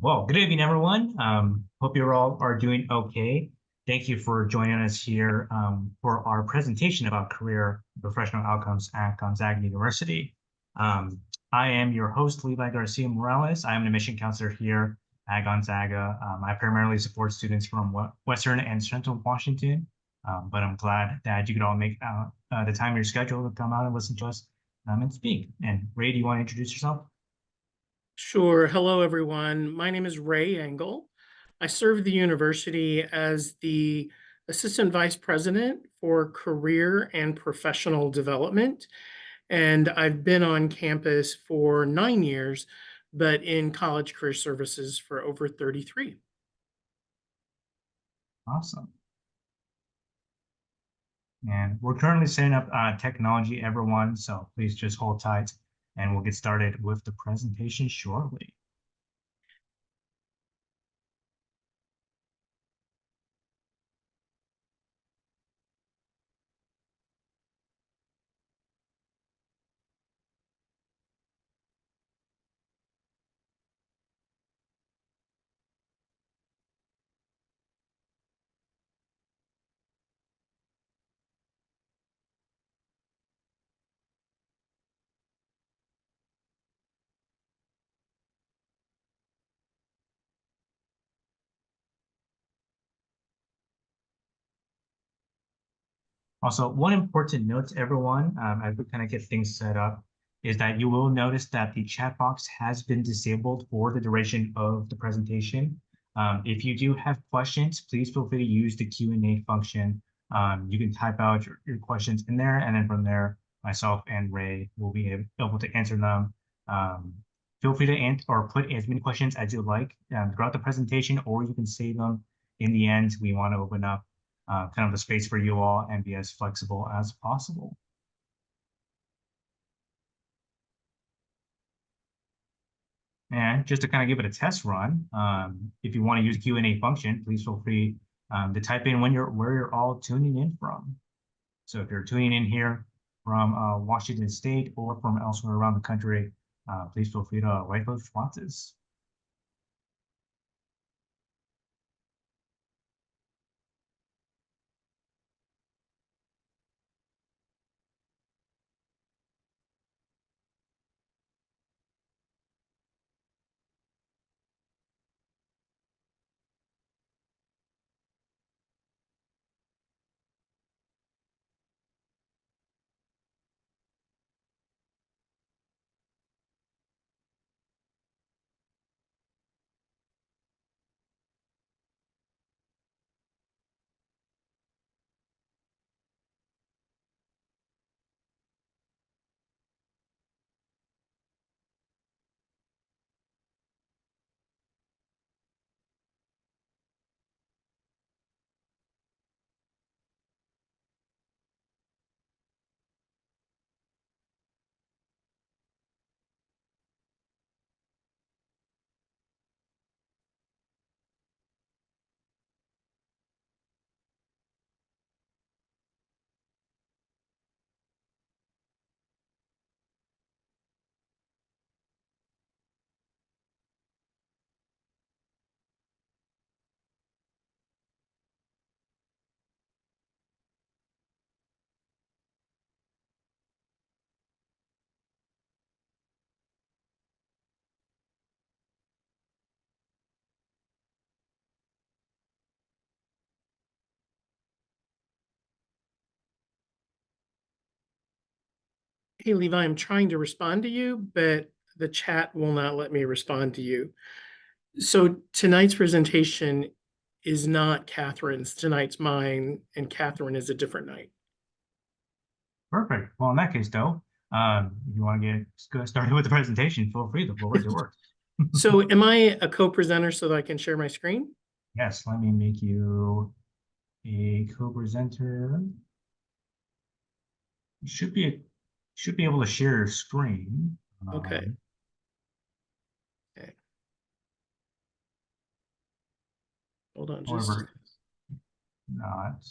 Well, good evening, everyone. Hope you all are doing okay. Thank you for joining us here for our presentation about career professional outcomes at Gonzaga University. I am your host, Levi Garcia Morales. I am an admission counselor here at Gonzaga. I primarily support students from Western and Central Washington, but I'm glad that you could all make the time in your schedule to come out and listen to us and speak. And Ray, do you want to introduce yourself? Sure. Hello, everyone. My name is Ray Engel. I serve the university as the Assistant Vice President for Career and Professional Development. And I've been on campus for 9 years, but in college career services for over 33. Awesome. And we're currently setting up technology, everyone, so please just hold tight and we'll get started with the presentation shortly. Also, one important note to everyone, as we kind of get things set up, is that you will notice that the chat box has been disabled for the duration of the presentation. If you do have questions, please feel free to use the Q&A function. You can type out your questions in there, and then from there, myself and Ray will be able to answer them. Feel free to answer or put as many questions as you like throughout the presentation, or you can save them in the end. We want to open up kind of the space for you all and be as flexible as possible. And just to kind of give it a test run, if you want to use the Q&A function, please feel free to type in where you're all tuning in from. So if you're tuning in here from Washington State or from elsewhere around the country, please feel free to write those responses. Hey, Levi, I'm trying to respond to you, but the chat will not let me respond to you. So tonight's presentation is not Catherine's. Tonight's mine, and Catherine is a different night. Perfect. Well, in that case, though, if you want to get started with the presentation, feel free. The floor is yours. So am I a co-presenter so that I can share my screen? Yes, let me make you a co-presenter. You should be able to share your screen. Okay. Okay. Hold on just. However, not.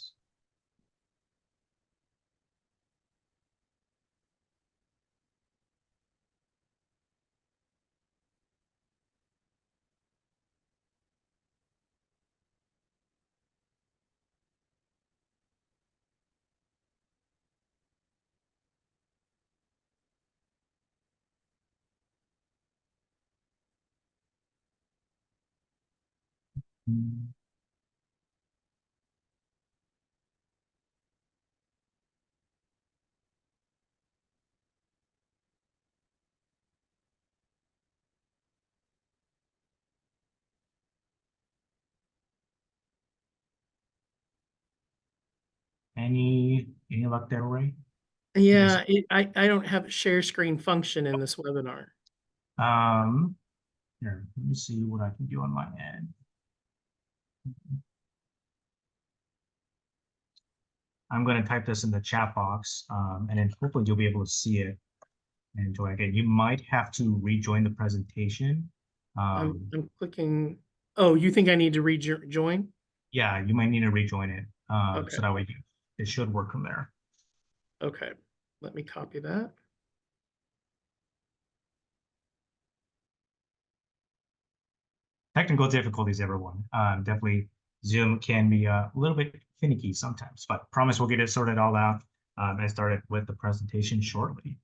Any luck there, Ray? Yes. Yeah, I don't have a share screen function in this webinar. Um, Here, let me see what I can do on my end. I'm going to type this in the chat box, and then hopefully you'll be able to see it and enjoy it. You might have to rejoin the presentation. I'm clicking. Oh, you think I need to rejoin? Yeah, you might need to rejoin it, Okay, so that way it should work from there. okay. Let me copy that. Technical difficulties, everyone. Definitely Zoom can be a little bit finicky sometimes, but promise we'll get it sorted all out and started with the presentation shortly.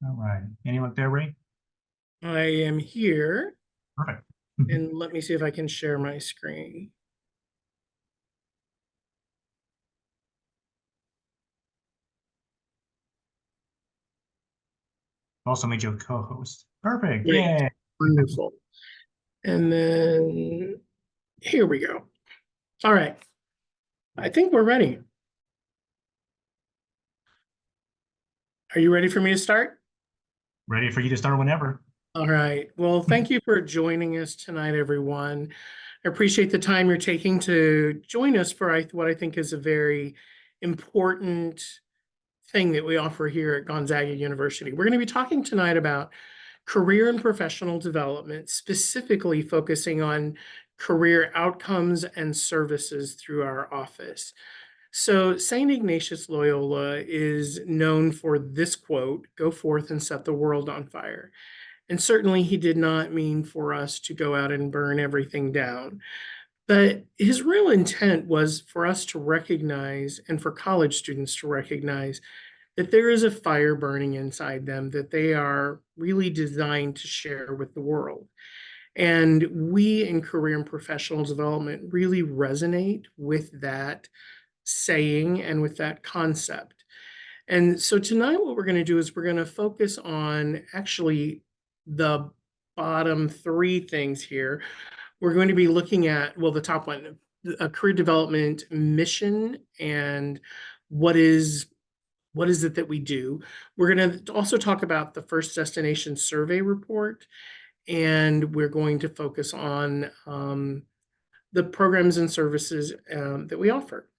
All right. Any luck there, Ray? I am here, Perfect. and let me see if I can share my screen. Also made you a co-host. Perfect. Great, Yeah. wonderful. And then here we go. All right, I think we're ready. Are you ready for me to start? Ready for you to start whenever. All right. Well, thank you for joining us tonight, everyone. I appreciate the time you're taking to join us for what I think is a very important thing that we offer here at Gonzaga University. We're going to be talking tonight about career and professional development, specifically focusing on career outcomes and services through our office. So, St. Ignatius Loyola is known for this quote: "Go forth and set the world on fire." And certainly, he did not mean for us to go out and burn everything down. But his real intent was for us to recognize, and for college students to recognize, that there is a fire burning inside them that they are really designed to share with the world. And we in career and professional development really resonate with that saying and with that concept. And so tonight, what we're going to do is we're going to focus on actually the bottom three things here. We're going to be looking at, well, the top one, a career development mission, and what is it that we do. We're going to also talk about the First Destination Survey report, and we're going to focus on the programs and services that we offer.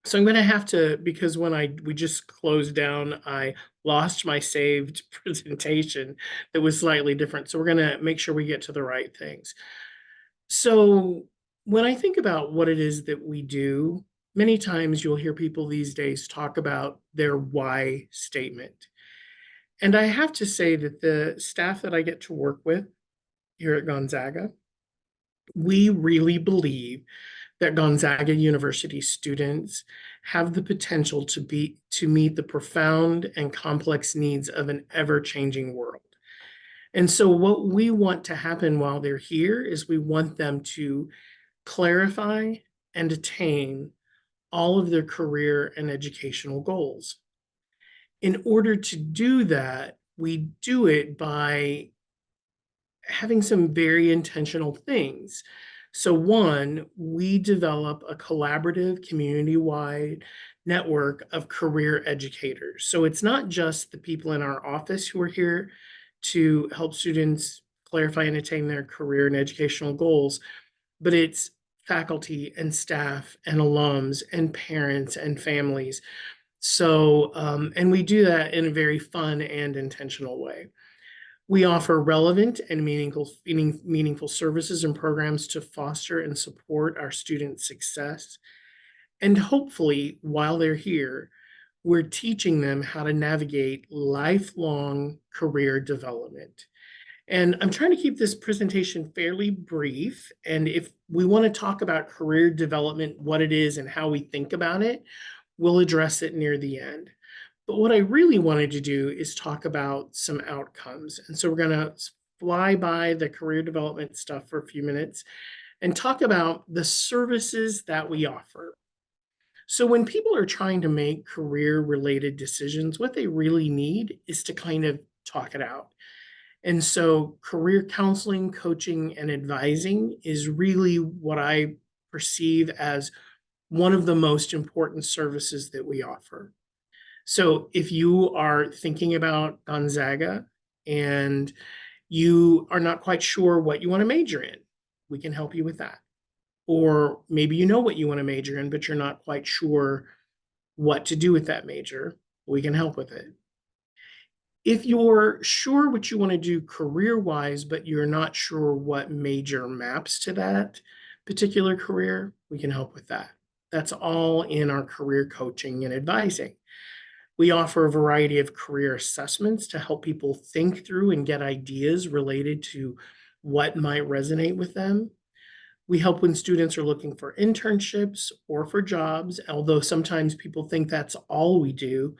So I'm going to have to, because when we just closed down, I lost my saved presentation that was slightly different. So we're going to make sure we get to the right things. So when I think about what it is that we do, many times you'll hear people these days talk about their why statement. And I have to say that the staff that I get to work with here at Gonzaga, we really believe that Gonzaga University students have the potential to meet the profound and complex needs of an ever-changing world. And so what we want to happen while they're here is we want them to clarify and attain all of their career and educational goals. In order to do that, we do it by having some very intentional things. So one, we develop a collaborative community-wide network of career educators. So it's not just the people in our office who are here to help students clarify and attain their career and educational goals, but it's faculty and staff and alums and parents and families. So, and we do that in a very fun and intentional way. We offer relevant and meaningful services and programs to foster and support our students' success. And hopefully, while they're here, we're teaching them how to navigate lifelong career development. And I'm trying to keep this presentation fairly brief. And if we want to talk about career development, what it is and how we think about it, we'll address it near the end. But what I really wanted to do is talk about some outcomes. And so we're going to fly by the career development stuff for a few minutes and talk about the services that we offer. So when people are trying to make career-related decisions, what they really need is to kind of talk it out. And so career counseling, coaching, and advising is really what I perceive as one of the most important services that we offer. So if you are thinking about Gonzaga and you are not quite sure what you want to major in, we can help you with that. Or maybe you know what you want to major in, but you're not quite sure what to do with that major, we can help with it. If you're sure what you want to do career-wise, but you're not sure what major maps to that particular career, we can help with that. That's all in our career coaching and advising. We offer a variety of career assessments to help people think through and get ideas related to what might resonate with them. We help when students are looking for internships or for jobs, although sometimes people think that's all we do.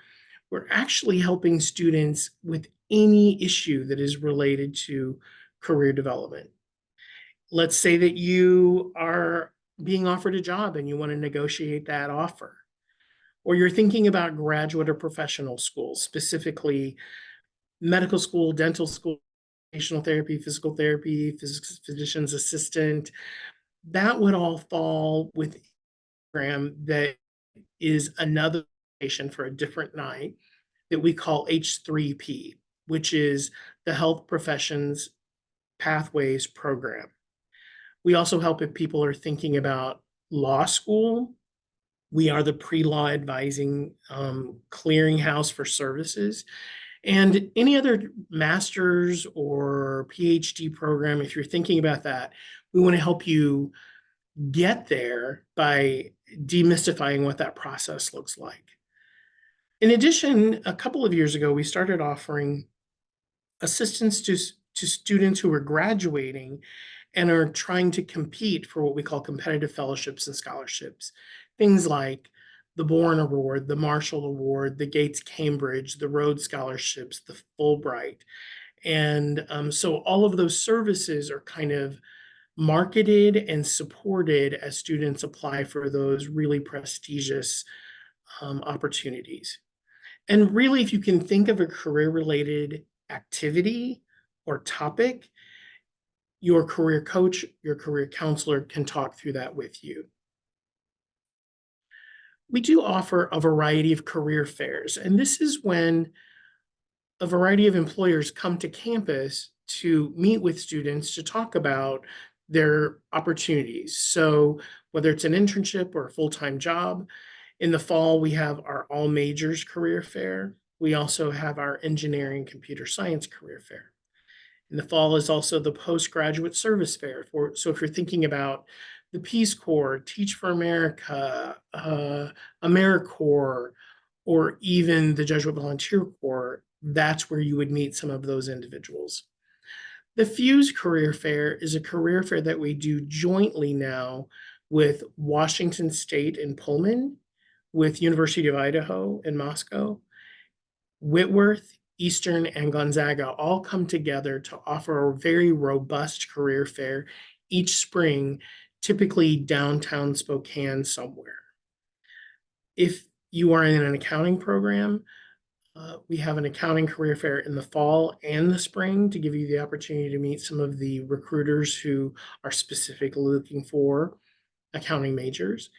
We're actually helping students with any issue that is related to career development. Let's say that you are being offered a job and you want to negotiate that offer, or you're thinking about graduate or professional schools, specifically medical school, dental school, occupational therapy, physical therapy, physician's assistant. That would all fall with a program that is another location for a different night that we call H3P, which is the Health Professions Pathways Program. We also help if people are thinking about law school, We are the pre-law advising clearinghouse for services. And any other master's or PhD program, if you're thinking about that, we want to help you get there by demystifying what that process looks like. In addition, a couple of years ago, we started offering assistance to students who are graduating and are trying to compete for what we call competitive fellowships and scholarships. Things like the Bourne Award, the Marshall Award, the Gates Cambridge, the Rhodes Scholarships, the Fulbright. And so all of those services are kind of marketed and supported as students apply for those really prestigious opportunities. And really, if you can think of a career-related activity or topic, your career coach, your career counselor can talk through that with you. We do offer a variety of career fairs, and this is when a variety of employers come to campus to meet with students to talk about their opportunities. So whether it's an internship or a full-time job, in the fall, we have our all majors career fair. We also have our engineering computer science career fair. In the fall is also the postgraduate service fair. So if you're thinking about the Peace Corps, Teach for America, AmeriCorps, or even the Jesuit Volunteer Corps, that's where you would meet some of those individuals. The Fuse Career Fair is a career fair that we do jointly now with Washington State in Pullman, with University of Idaho in Moscow, Whitworth, Eastern, and Gonzaga all come together to offer a very robust career fair each spring, typically downtown Spokane somewhere. If you are in an accounting program, we have an accounting career fair in the fall and the spring to give you the opportunity to meet some of the recruiters who are specifically looking for accounting majors.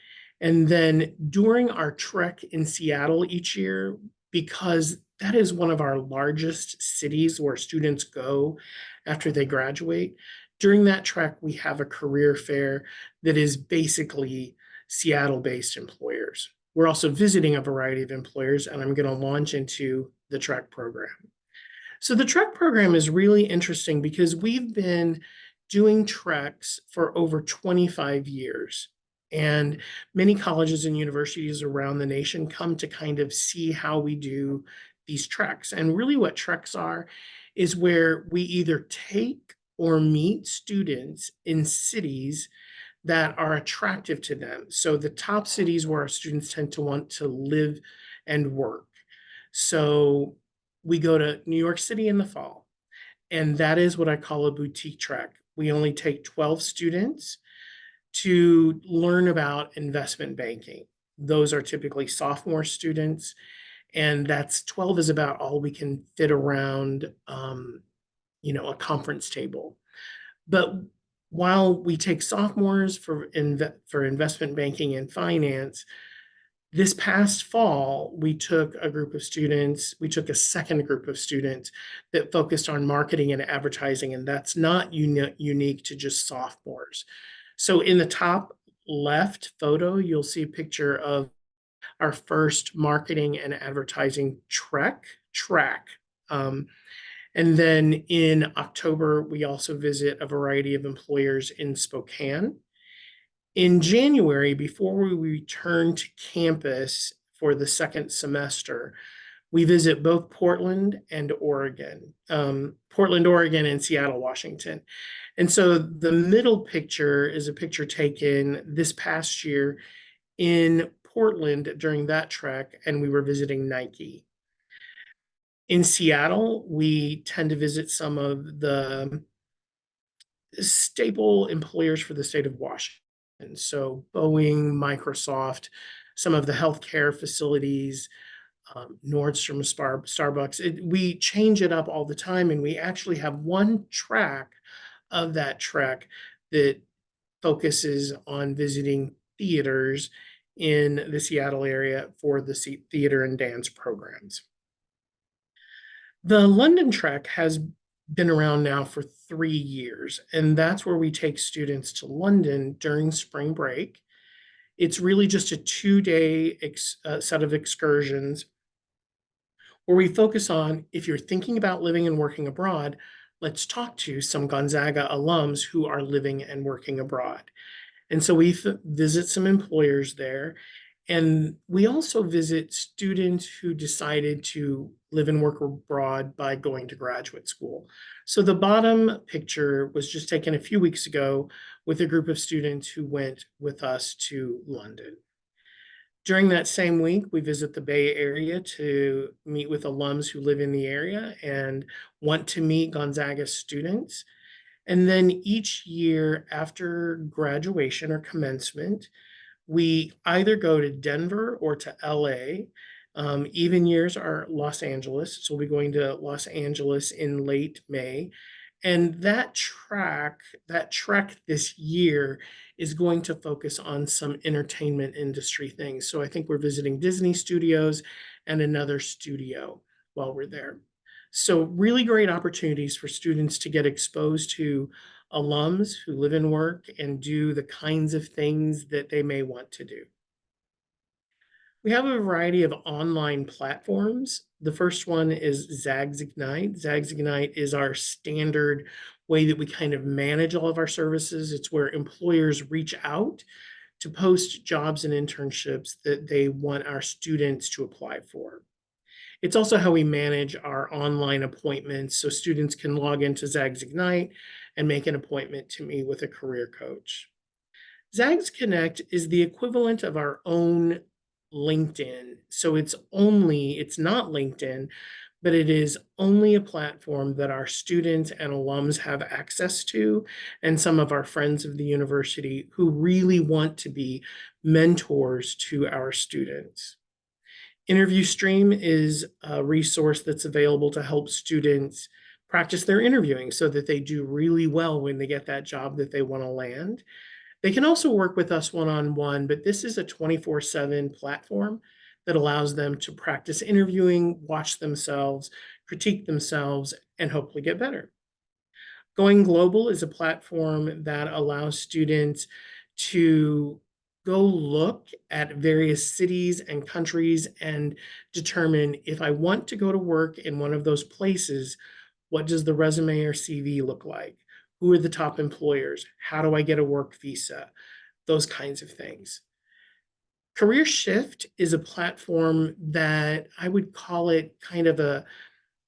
And then during our trek in Seattle each year, because that is one of our largest cities where students go after they graduate, during that trek, we have a career fair that is basically Seattle-based employers. We're also visiting a variety of employers, and I'm going to launch into the trek program. So the trek program is really interesting because we've been doing treks for over 25 years. And many colleges and universities around the nation come to kind of see how we do these treks. And really what treks are is where we either take or meet students in cities that are attractive to them. So the top cities where our students tend to want to live and work. So we go to New York City in the fall, and that is what I call a boutique trek. We only take 12 students to learn about investment banking. Those are typically sophomore students, and that's 12 is about all we can fit around, a conference table. But while we take sophomores for investment banking and finance, this past fall, we took a second group of students that focused on marketing and advertising, and that's not unique to just sophomores. So in the top left photo, you'll see a picture of our first marketing and advertising track. And then in October, we also visit a variety of employers in Spokane. In January, before we return to campus for the second semester, we visit both Portland, Oregon, and Seattle, Washington. And so the middle picture is a picture taken this past year in Portland during that trek, and we were visiting Nike. In Seattle, we tend to visit some of the staple employers for the state of Washington. So Boeing, Microsoft, some of the healthcare facilities, Nordstrom, Starbucks. We change it up all the time, and we actually have one track of that trek that focuses on visiting theaters in the Seattle area for the theater and dance programs. The London Trek has been around now for 3 years, and that's where we take students to London during spring break. It's really just a 2-day set of excursions where we focus on, if you're thinking about living and working abroad, let's talk to some Gonzaga alums who are living and working abroad. And so we visit some employers there. And we also visit students who decided to live and work abroad by going to graduate school. So the bottom picture was just taken a few weeks ago with a group of students who went with us to London. During that same week, we visit the Bay Area to meet with alums who live in the area and want to meet Gonzaga students. And then each year after graduation or commencement, we either go to Denver or to LA. Even years are Los Angeles. So we'll be going to Los Angeles in late May. And that trek this year is going to focus on some entertainment industry things. So I think we're visiting Disney Studios and another studio while we're there. So really great opportunities for students to get exposed to alums who live and work and do the kinds of things that they may want to do. We have a variety of online platforms. The first one is Zags Ignite. Zags Ignite is our standard way that we kind of manage all of our services. It's where employers reach out to post jobs and internships that they want our students to apply for. It's also how we manage our online appointments so students can log into Zags Ignite and make an appointment to meet with a career coach. Zags Connect is the equivalent of our own LinkedIn. So it's not LinkedIn, but it is only a platform that our students and alums have access to, and some of our friends of the university who really want to be mentors to our students. Interview Stream is a resource that's available to help students practice their interviewing so that they do really well when they get that job that they want to land. They can also work with us one-on-one, but this is a 24/7 platform that allows them to practice interviewing, watch themselves, critique themselves, and hopefully get better. Going Global is a platform that allows students to go look at various cities and countries and determine, if I want to go to work in one of those places, what does the resume or CV look like? Who are the top employers? How do I get a work visa? Those kinds of things. Career Shift is a platform that I would call it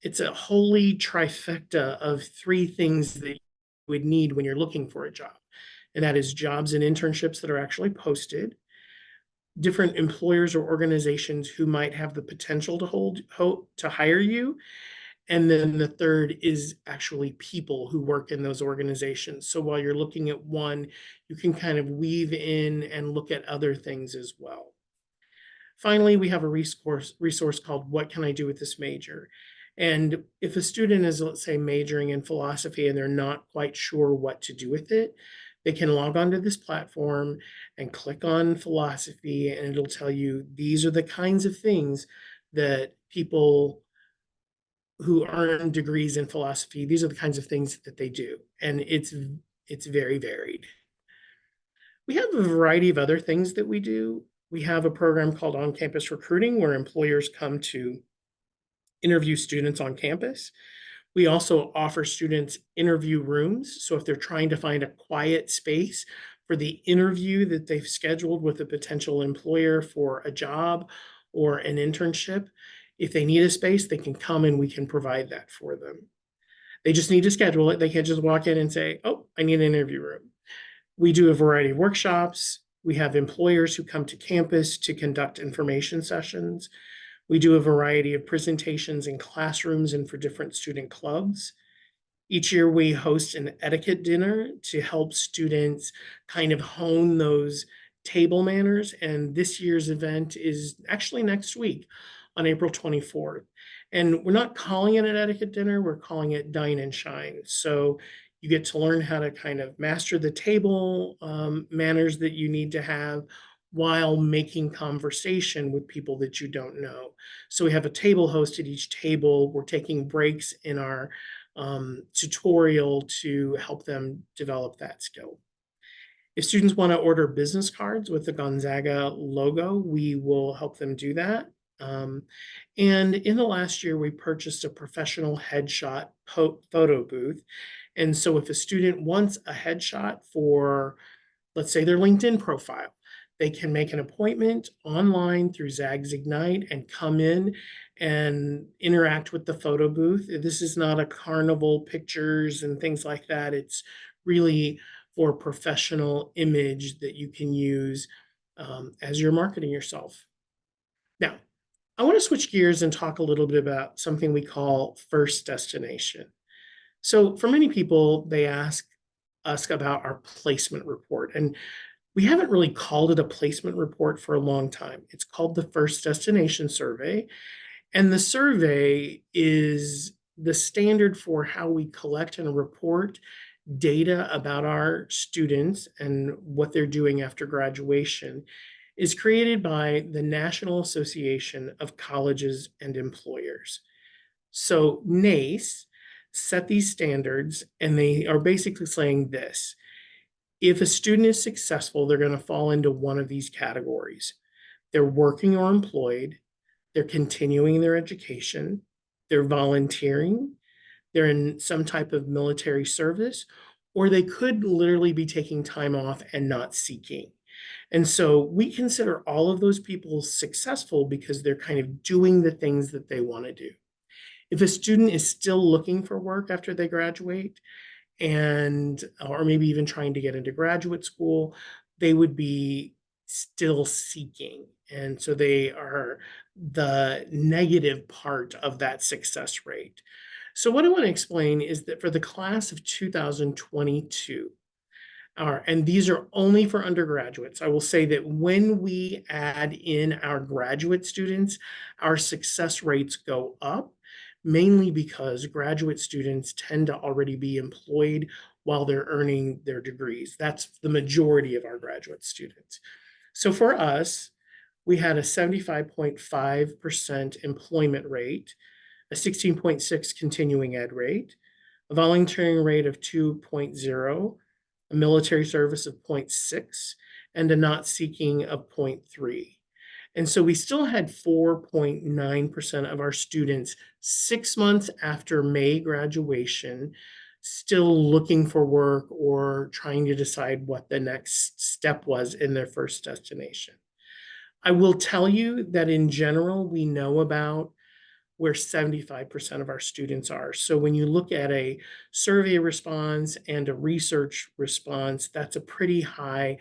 it's a holy trifecta of three things that you would need when you're looking for a job. And that is jobs and internships that are actually posted, different employers or organizations who might have the potential to hire you. And then the third is actually people who work in those organizations. So while you're looking at one, you can kind of weave in and look at other things as well. Finally, we have a resource called What Can I Do with This Major? And if a student is, let's say, majoring in philosophy and they're not quite sure what to do with it, they can log onto this platform and click on philosophy, and it'll tell you these are the kinds of things that people who earn degrees in philosophy, these are the kinds of things that they do. And it's very varied. We have a variety of other things that we do. We have a program called on-campus recruiting where employers come to interview students on campus. We also offer students interview rooms. So if they're trying to find a quiet space for the interview that they've scheduled with a potential employer for a job or an internship, if they need a space, they can come and we can provide that for them. They just need to schedule it. They can't just walk in and say, oh, I need an interview room. We do a variety of workshops. We have employers who come to campus to conduct information sessions. We do a variety of presentations in classrooms and for different student clubs. Each year we host an etiquette dinner to help students kind of hone those table manners. And this year's event is actually next week on April 24th. And we're not calling it an etiquette dinner, we're calling it Dine and Shine. So you get to learn how to kind of master the table manners that you need to have while making conversation with people that you don't know. So we have a table host at each table. We're taking breaks in our tutorial to help them develop that skill. If students want to order business cards with the Gonzaga logo, we will help them do that. Um, and in the last year, we purchased a professional headshot photo booth. And so if a student wants a headshot for, let's say, their LinkedIn profile, they can make an appointment online through Zags Ignite and come in and interact with the photo booth. This is not a carnival pictures and things like that. It's really for professional image that you can use as you're marketing yourself. Now, I want to switch gears and talk a little bit about something we call first destination. So for many people, they ask us about our placement report. And we haven't really called it a placement report for a long time. It's called the First Destination Survey. And the survey is the standard for how we collect and report data about our students and what they're doing after graduation is created by the National Association of Colleges and Employers. So NACE set these standards, and they are basically saying this: if a student is successful, they're going to fall into one of these categories. They're working or employed, they're continuing their education, they're volunteering, they're in some type of military service, or they could literally be taking time off and not seeking. And so we consider all of those people successful because they're kind of doing the things that they want to do. If a student is still looking for work after they graduate, and or maybe even trying to get into graduate school, they would be still seeking. And so they are the negative part of that success rate. So what I want to explain is that for the class of 2022, and these are only for undergraduates. I will say that when we add in our graduate students, our success rates go up, mainly because graduate students tend to already be employed while they're earning their degrees. That's the majority of our graduate students. So for us, we had a 75.5% employment rate, a 16.6 continuing ed rate, a volunteering rate of 2.0, a military service of 0.6, and a not seeking of 0.3. And so we still had 4.9% of our students 6 months after May graduation still looking for work or trying to decide what the next step was in their first destination. I will tell you that in general, we know about where 75% of our students are. So when you look at a survey response and a research response, that's a pretty high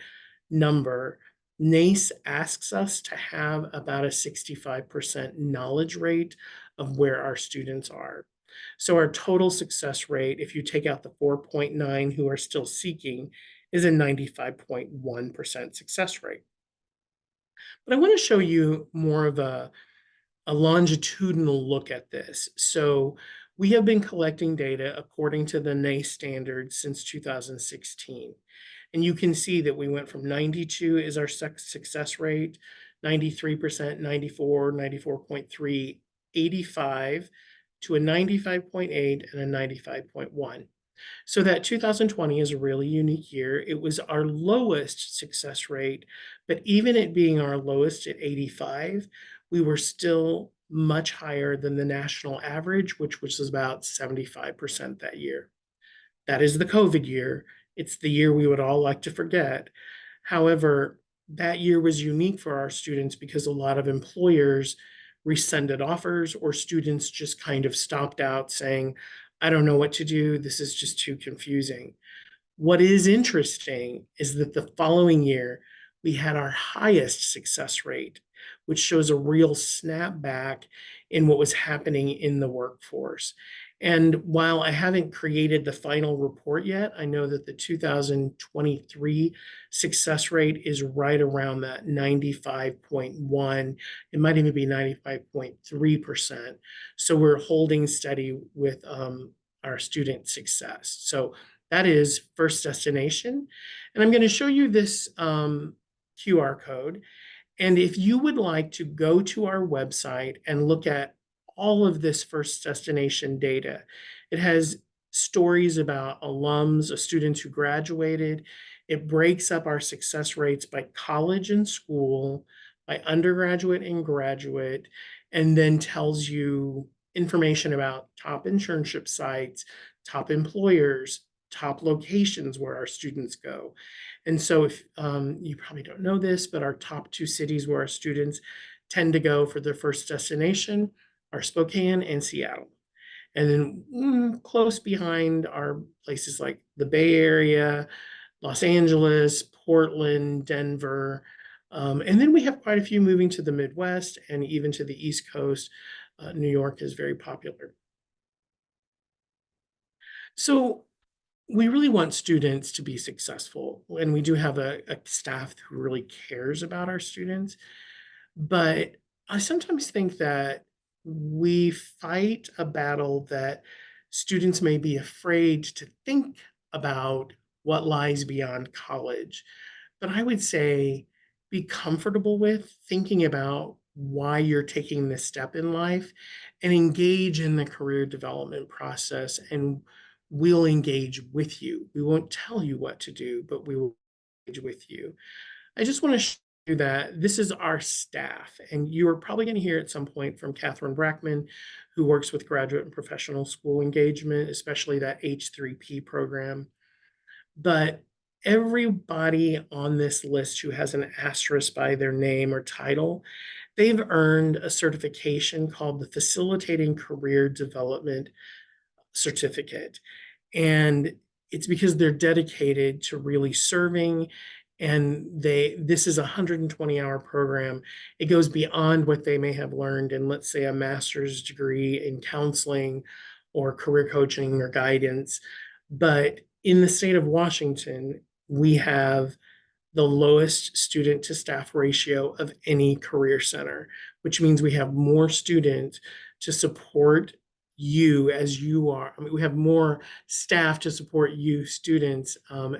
number. NACE asks us to have about a 65% knowledge rate of where our students are. So our total success rate, if you take out the 4.9 who are still seeking, is a 95.1% success rate. But I want to show you more of a longitudinal look at this. So we have been collecting data according to the NACE standards since 2016. And you can see that we went from 92 is our success rate, 93%, 94, 94.3, 85 to a 95.8 and a 95.1. So that 2020 is a really unique year. It was our lowest success rate, but even it being our lowest at 85, we were still much higher than the national average, which was about 75% that year. That is the COVID year. It's the year we would all like to forget. However, that year was unique for our students because a lot of employers rescinded offers or students just kind of stopped out saying, I don't know what to do. This is just too confusing. What is interesting is that the following year, we had our highest success rate, which shows a real snapback in what was happening in the workforce. And while I haven't created the final report yet, I know that the 2023 success rate is right around that 95.1. It might even be 95.3%. So we're holding steady with our student success. So that is first destination. And I'm going to show you this QR code. And if you would like to go to our website and look at all of this first destination data, it has stories about alums, students who graduated. It breaks up our success rates by college and school, by undergraduate and graduate, and then tells you information about top internship sites, top employers, top locations where our students go. And so if you probably don't know this, but our top two cities where our students tend to go for their first destination are Spokane and Seattle. And then close behind are places like the Bay Area, Los Angeles, Portland, Denver. And then we have quite a few moving to the Midwest and even to the East Coast. New York is very popular. So we really want students to be successful, and we do have a staff who really cares about our students. But I sometimes think that we fight a battle that students may be afraid to think about what lies beyond college. But I would say be comfortable with thinking about why you're taking this step in life and engage in the career development process, and we'll engage with you. We won't tell you what to do, but we will engage with you. I just want to show you that this is our staff, and you are probably going to hear at some point from Catherine Brackman, who works with graduate and professional school engagement, especially that H3P program. But everybody on this list who has an asterisk by their name or title, they've earned a certification called the Facilitating Career Development Certificate. And it's because they're dedicated to really serving, and this is a 120-hour program. It goes beyond what they may have learned in, let's say, a master's degree in counseling or career coaching or guidance. But in the state of Washington, we have the lowest student to staff ratio of any career center, which means we have more students to support you as you are. I mean, we have more staff to support you students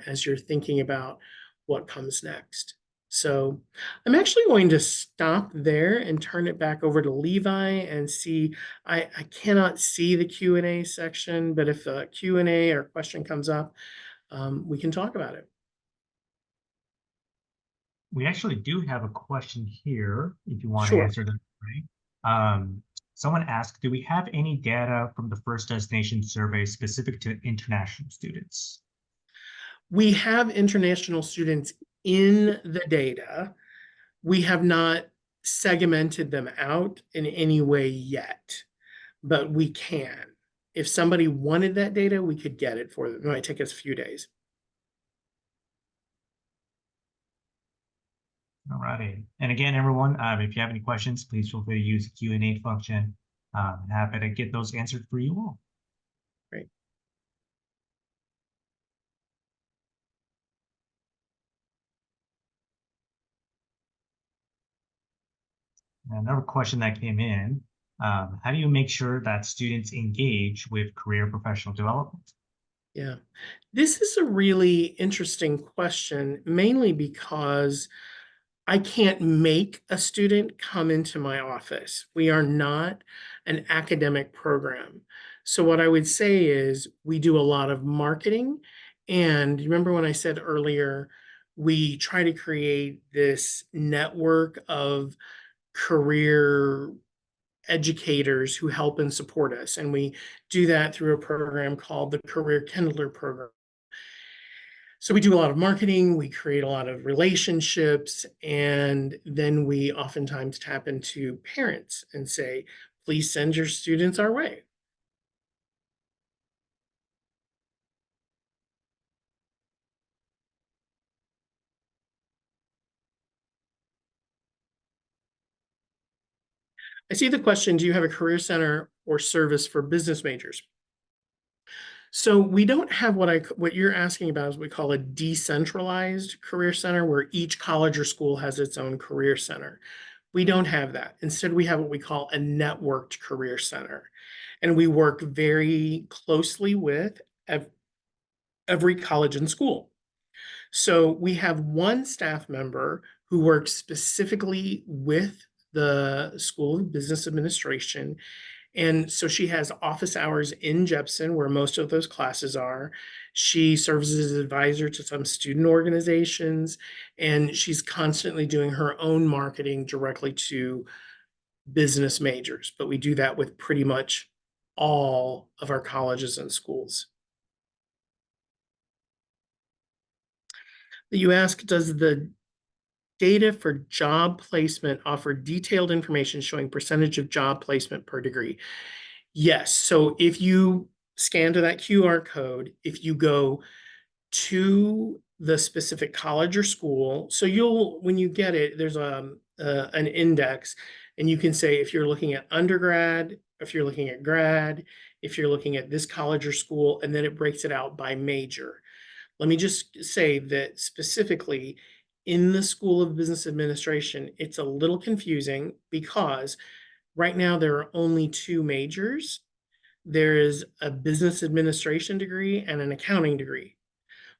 as you're thinking about what comes next. So I'm actually going to stop there and turn it back over to Levi and see. I cannot see the Q&A section, but if a Q&A or question comes up, we can talk about it. We actually do have a question here, if you want to Sure. answer that, right? Someone asked, do we have any data from the first destination survey specific to international students? We have international students in the data. We have not segmented them out in any way yet, but we can. If somebody wanted that data, we could get it for them. It might take us a few days. All righty. And again, everyone, if you have any questions, please feel free to use the Q&A function. Happy to get those answered for you all. Great. Another question that came in, how do you make sure that students engage with career professional development? Yeah. This is a really interesting question, mainly because I can't make a student come into my office. We are not an academic program. So what I would say is we do a lot of marketing. And you remember when I said earlier, we try to create this network of career educators who help and support us. And we do that through a program called the Career Kindler Program. So we do a lot of marketing, we create a lot of relationships, and then we oftentimes tap into parents and say, please send your students our way. I see the question, do you have a career center or service for business majors? So we don't have what you're asking about is what we call a decentralized career center, where each college or school has its own career center. We don't have that. Instead, we have what we call a networked career center. And we work very closely with every college and school. So we have one staff member who works specifically with the School of Business Administration, And so she has office hours in Jepson, where most of those classes are. She serves as an advisor to some student organizations, and she's constantly doing her own marketing directly to business majors. But we do that with pretty much all of our colleges and schools. You ask, does the data for job placement offer detailed information showing percentage of job placement per degree? Yes. So if you scan to that QR code, if you go to the specific college or school, so when you get it, there's an index, and you can say if you're looking at undergrad, if you're looking at grad, if you're looking at this college or school, and then it breaks it out by major. Let me just say that specifically in the School of Business Administration, it's a little confusing because right now there are only two majors. There is a business administration degree and an accounting degree.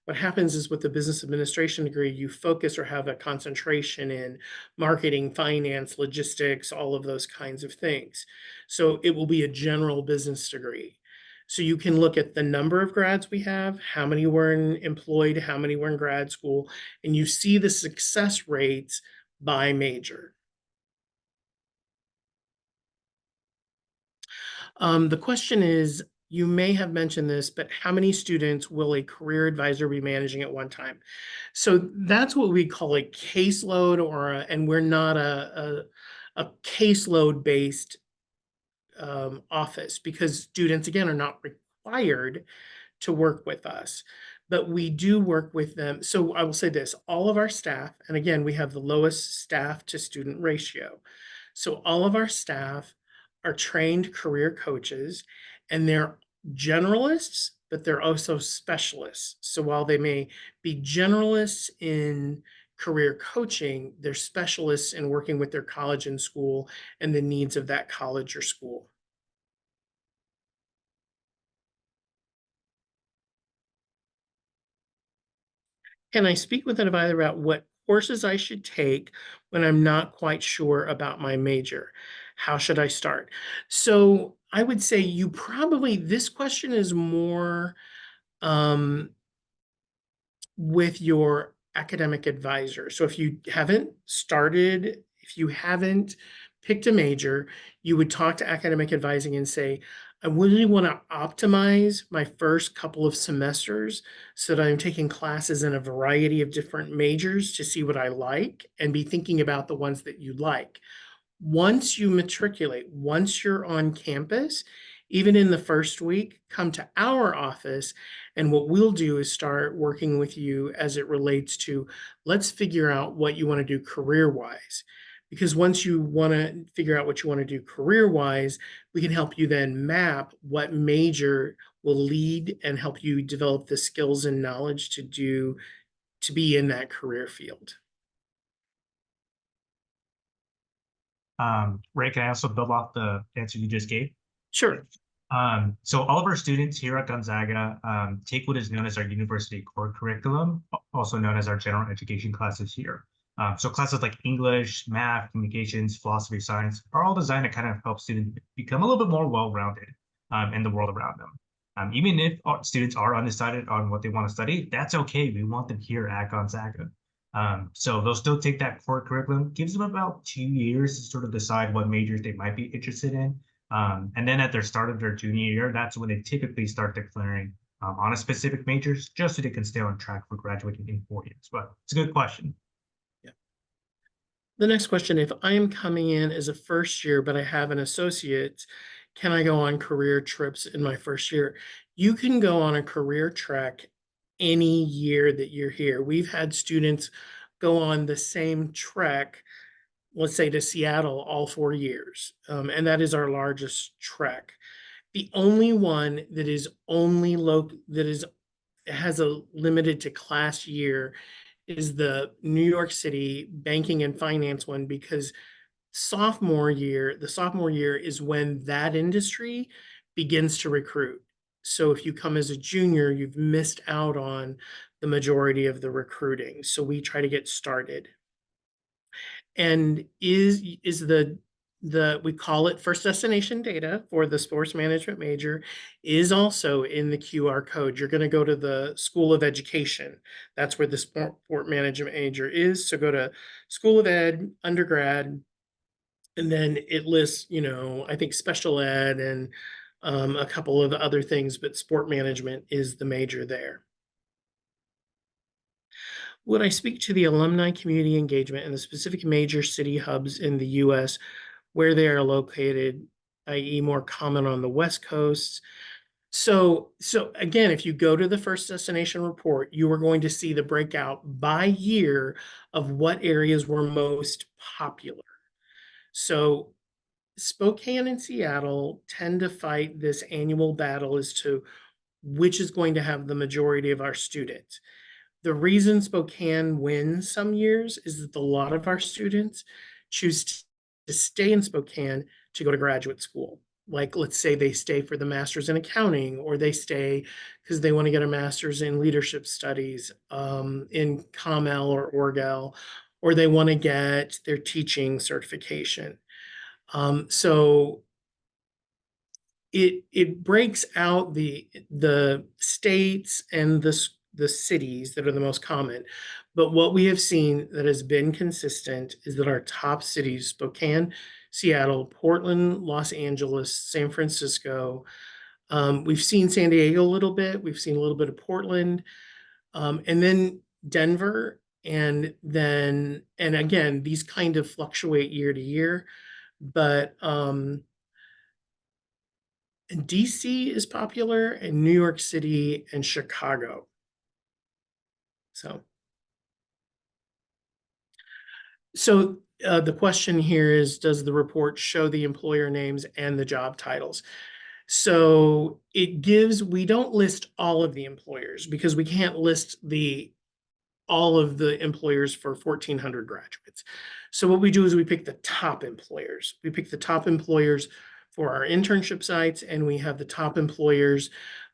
What happens is with the business administration degree, you focus or have a concentration in marketing, finance, logistics, all of those kinds of things. So it will be a general business degree. So you can look at the number of grads we have, how many were employed, how many were in grad school, and you see the success rates by major. The question is, you may have mentioned this, but how many students will a career advisor be managing at one time? So that's what we call a caseload, and we're not a caseload based office, because students, again, are not required to work with us, but we do work with them. So I will say this, all of our staff, and again, we have the lowest staff to student ratio. So all of our staff are trained career coaches, and they're generalists, but they're also specialists. So while they may be generalists in career coaching, they're specialists in working with their college and school and the needs of that college or school. Can I speak with an advisor about what courses I should take when I'm not quite sure about my major? How should I start? So I would say this question is more um, with your academic advisor. So if you haven't started, if you haven't picked a major, you would talk to academic advising and say, I really want to optimize my first couple of semesters so that I'm taking classes in a variety of different majors to see what I like and be thinking about the ones that you like. Once you matriculate, once you're on campus, even in the first week, come to our office. And what we'll do is start working with you as it relates to, let's figure out what you want to do career wise. Because once you want to figure out what you want to do career wise, we can help you then map what major will lead and help you develop the skills and knowledge to be in that career field. Ray, can I also build off the answer you just gave? Sure. So all of our students here at Gonzaga take what is known as our university core curriculum, also known as our general education classes here. So classes like English, math, communications, philosophy, science are all designed to kind of help students become a little bit more well-rounded in the world around them. Even if students are undecided on what they want to study, that's okay. We want them here at Gonzaga. So they'll still take that core curriculum, gives them about 2 years to sort of decide what majors they might be interested in. And then at their start of their junior year, that's when they typically start declaring on a specific majors, just so they can stay on track for graduating in 4 years. But it's a good question. Yeah. The next question, if I am coming in as a first year, but I have an associate, can I go on career trips in my first year? You can go on a career trek any year that you're here. We've had students go on the same trek, let's say to Seattle, all 4 years. And that is our largest trek. The only one that is has a limited to class year is the New York City banking and finance one, because the sophomore year is when that industry begins to recruit. So if you come as a junior, you've missed out on the majority of the recruiting. So we try to get started. And is the we call it first destination data for the sports management major is also in the QR code. You're going to go to the School of Education. That's where the sport management major is. So go to School of Ed, undergrad, and then it lists, I think special ed and a couple of other things, but sport management is the major there. Would I speak to the alumni community engagement and the specific major city hubs in the US where they are located, i.e. more common on the West Coast? So again, if you go to the first destination report, you are going to see the breakout by year of what areas were most popular. So Spokane and Seattle tend to fight this annual battle as to which is going to have the majority of our students. The reason Spokane wins some years is that a lot of our students choose to stay in Spokane to go to graduate school. Like, let's say they stay for the master's in accounting, or they stay because they want to get a master's in leadership studies in ComL or Orgel, or they want to get their teaching certification. So it breaks out the states and the cities that are the most common. But what we have seen that has been consistent is that our top cities, Spokane, Seattle, Portland, Los Angeles, San Francisco, we've seen San Diego a little bit, we've seen a little bit of Portland, and then Denver, and again, these kind of fluctuate year to year, but DC is popular, and New York City and Chicago. So the question here is, does the report show the employer names and the job titles? So we don't list all of the employers because we can't list all of the employers for 1,400 graduates. So what we do is we pick the top employers. We pick the top employers for our internship sites, and we have the top employers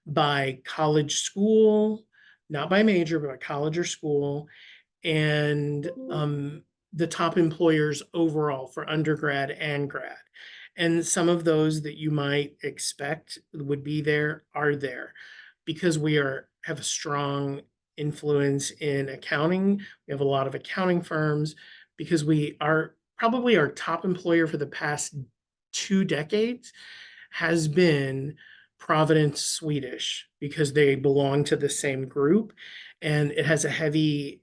by college school, not by major, but by college or school, and the top employers overall for undergrad and grad. And some of those that you might expect would be there are there because we have a strong influence in accounting. We have a lot of accounting firms because we are probably our top employer for the past 2 decades has been Providence Swedish because they belong to the same group, and it has a heavy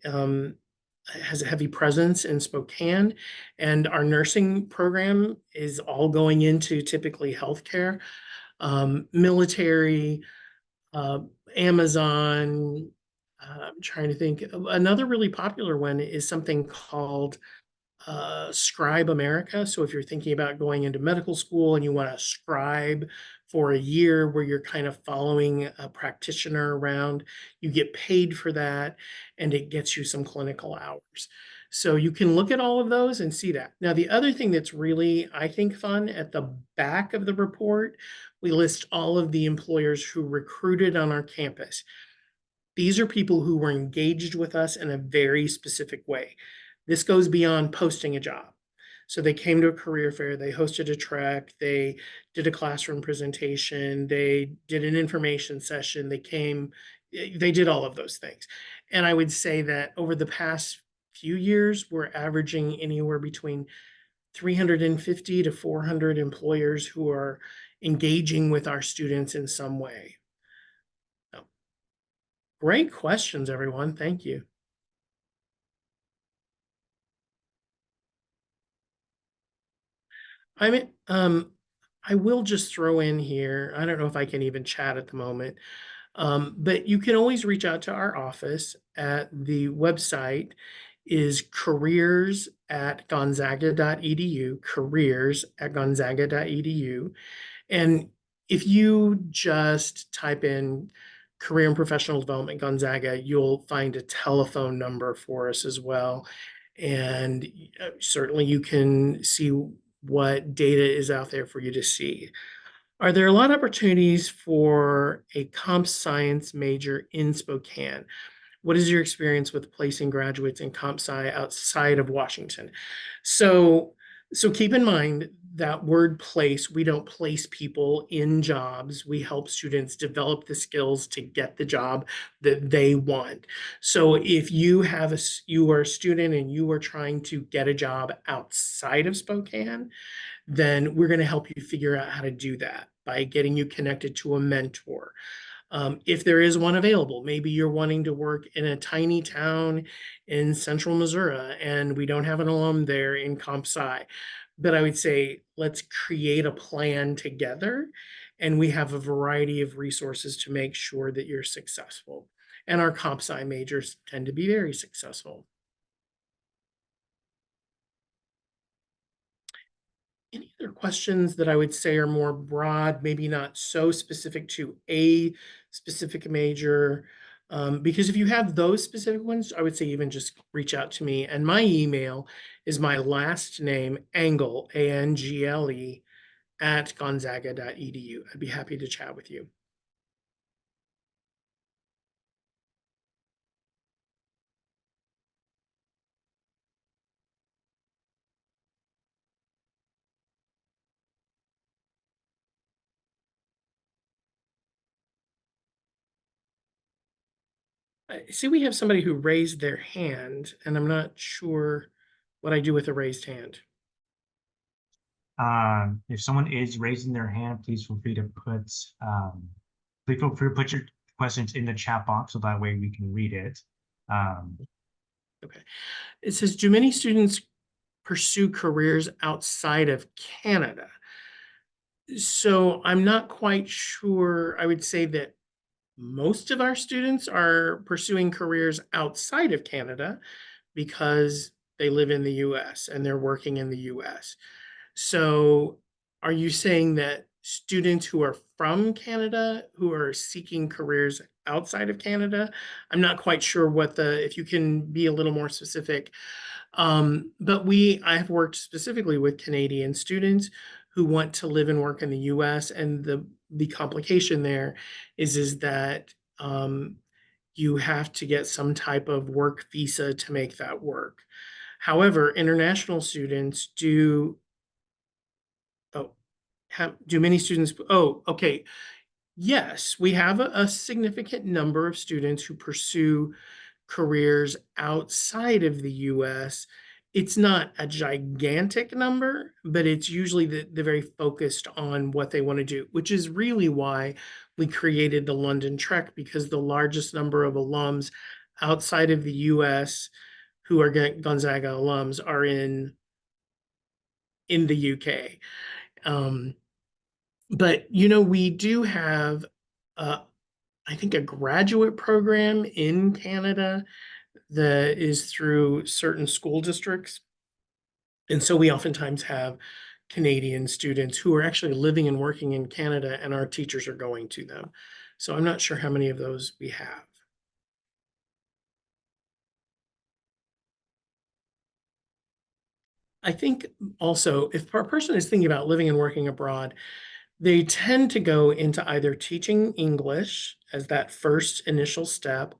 presence in Spokane, and our nursing program is all going into typically healthcare, military, Amazon. I'm trying to think. Another really popular one is something called Scribe America. So if you're thinking about going into medical school and you want to scribe for a year where you're kind of following a practitioner around, you get paid for that, and it gets you some clinical hours. So you can look at all of those and see that. Now, the other thing that's really, I think, fun, at the back of the report, we list all of the employers who recruited on our campus. These are people who were engaged with us in a very specific way. This goes beyond posting a job. So they came to a career fair, they hosted a trek, they did a classroom presentation, they did an information session, they did all of those things. And I would say that over the past few years, we're averaging anywhere between 350 to 400 employers who are engaging with our students in some way. So, great questions, everyone. Thank you. I mean, I will just throw in here, I don't know if I can even chat at the moment, but you can always reach out to our office. At the website is careers@gonzaga.edu, careers@gonzaga.edu. And if you just type in career and professional development Gonzaga, you'll find a telephone number for us as well. And certainly you can see what data is out there for you to see. Are there a lot of opportunities for a comp science major in Spokane? What is your experience with placing graduates in comp sci outside of Washington? So So keep in mind that word place, we don't place people in jobs. We help students develop the skills to get the job that they want. So if you have you are a student and you are trying to get a job outside of Spokane, then we're going to help you figure out how to do that by getting you connected to a mentor. If there is one available, maybe you're wanting to work in a tiny town in central Missouri and we don't have an alum there in comp sci. But I would say let's create a plan together and we have a variety of resources to make sure that you're successful. And our comp sci majors tend to be very successful. Any other questions that I would say are more broad, maybe not so specific to a specific major? Because if you have those specific ones, I would say even just reach out to me. And my email is my last name, Angle, Angle, at gonzaga.edu. I'd be happy to chat with you. I see we have somebody who raised their hand, and I'm not sure what I do with a raised hand. If someone is raising their hand, please feel free to please feel free to put your questions in the chat box so that way we can read it. Okay. It says, do many students pursue careers outside of Canada? So I'm not quite sure. I would say that most of our students are pursuing careers outside of Canada because they live in the US and they're working in the US. So are you saying that students who are from Canada who are seeking careers outside of Canada? I'm not quite sure if you can be a little more specific. But I have worked specifically with Canadian students who want to live and work in the US. And the complication there is that you have to get some type of work visa to make that work. However, international students oh, do many students, okay. Yes, we have a significant number of students who pursue careers outside of the US. It's not a gigantic number, but it's usually they're very focused on what they want to do, which is really why we created the London Trek, because the largest number of alums outside of the US who are Gonzaga alums are in the UK. Um, but we do have uh, I think a graduate program in Canada that is through certain school districts. And so we oftentimes have Canadian students who are actually living and working in Canada, and our teachers are going to them. So I'm not sure how many of those we have. I think also if a person is thinking about living and working abroad, they tend to go into either teaching English as that first initial step,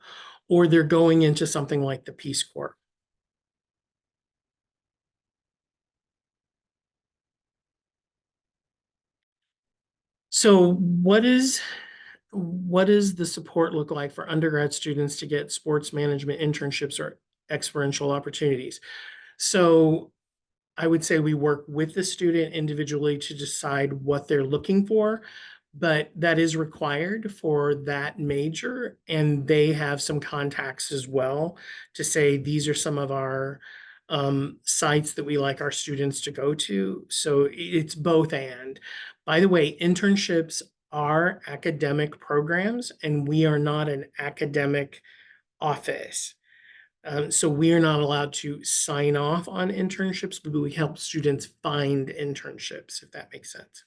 or they're going into something like the Peace Corps. So what does the support look like for undergrad students to get sports management internships or experiential opportunities? So I would say we work with the student individually to decide what they're looking for, but that is required for that major. And they have some contacts as well to say, these are some of our sites that we like our students to go to. So it's both and. By the way, internships are academic programs, and we are not an academic office. So we are not allowed to sign off on internships, but we help students find internships, if that makes sense.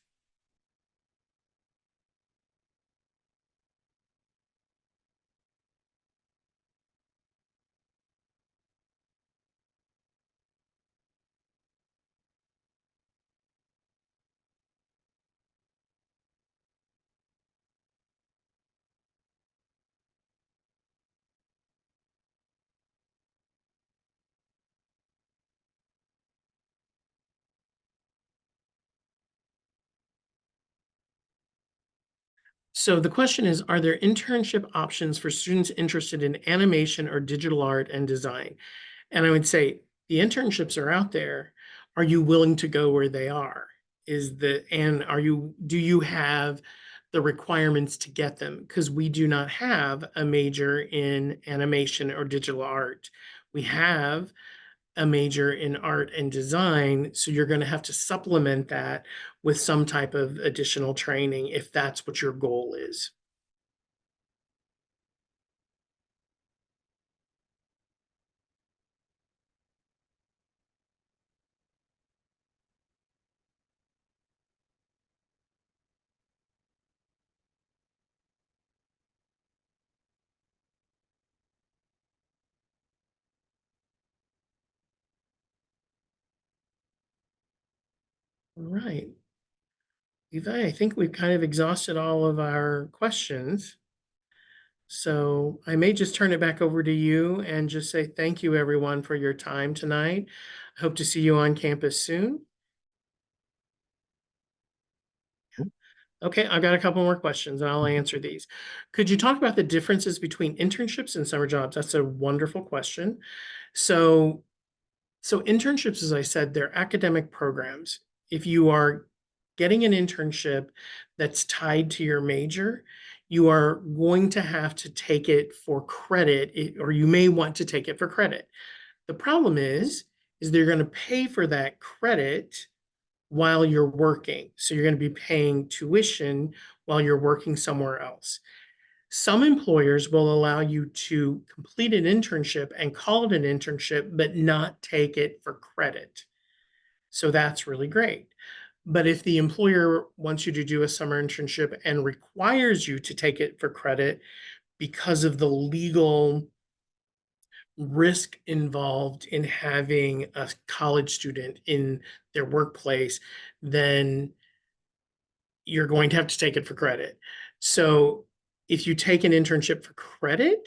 So the question is, are there internship options for students interested in animation or digital art and design? And I would say the internships are out there. Are you willing to go where they are? And do you have the requirements to get them? Because we do not have a major in animation or digital art. We have a major in art and design, so you're going to have to supplement that with some type of additional training if that's what your goal is. All right. Levi, I think we've kind of exhausted all of our questions. So I may just turn it back over to you and just say thank you, everyone, for your time tonight. I hope to see you on campus soon. Okay, I've got a couple more questions and I'll answer these. Could you talk about the differences between internships and summer jobs? That's a wonderful question. So, so internships, as I said, they're academic programs. If you are getting an internship that's tied to your major, you are going to have to take it for credit, or you may want to take it for credit. The problem is they're going to pay for that credit while you're working. So you're going to be paying tuition while you're working somewhere else. Some employers will allow you to complete an internship and call it an internship, but not take it for credit. So that's really great. But if the employer wants you to do a summer internship and requires you to take it for credit because of the legal risk involved in having a college student in their workplace, then you're going to have to take it for credit. So if you take an internship for credit,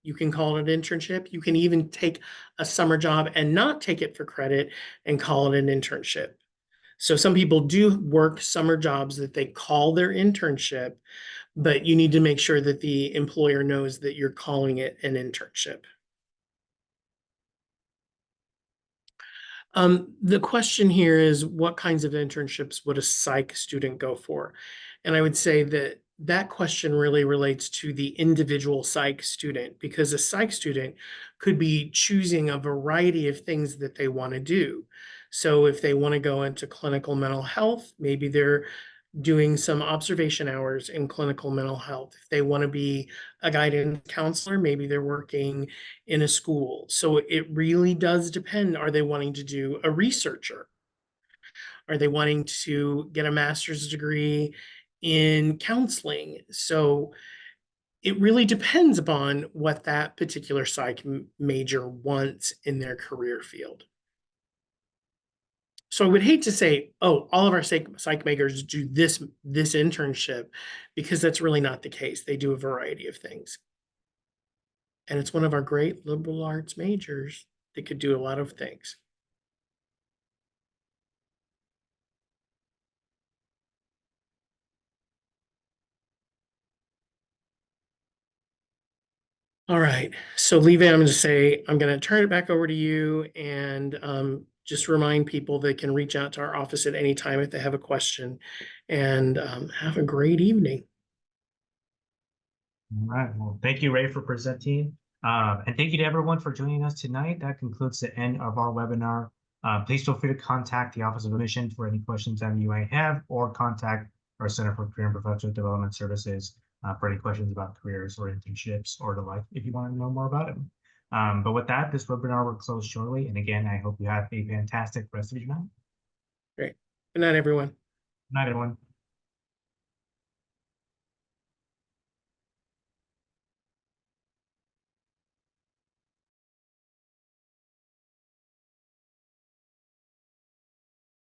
you can call it an internship. You can even take a summer job and not take it for credit and call it an internship. So some people do work summer jobs that they call their internship, but you need to make sure that the employer knows that you're calling it an internship. The question here is, what kinds of internships would a psych student go for? And I would say that that question really relates to the individual psych student, because a psych student could be choosing a variety of things that they want to do. So if they want to go into clinical mental health, maybe they're doing some observation hours in clinical mental health. If they want to be a guidance counselor, maybe they're working in a school. So it really does depend. Are they wanting to do a researcher? Are they wanting to get a master's degree in counseling? So it really depends upon what that particular psych major wants in their career field. So I would hate to say, oh, all of our psych majors do this internship, because that's really not the case. They do a variety of things. And it's one of our great liberal arts majors that could do a lot of things. All right. So Levi, I'm going to turn it back over to you, and just remind people they can reach out to our office at any time if they have a question, and have a great evening. All right. Well, thank you, Ray, for presenting. And thank you to everyone for joining us tonight. That concludes the end of our webinar. Please feel free to contact the Office of Admission for any questions that you might have, or contact our Center for Career and Professional Development Services for any questions about careers or internships or the like, if you want to know more about it. But with that, this webinar will close shortly. And again, I hope you have a fantastic rest of your night. Great. Good night, everyone. Good night, everyone.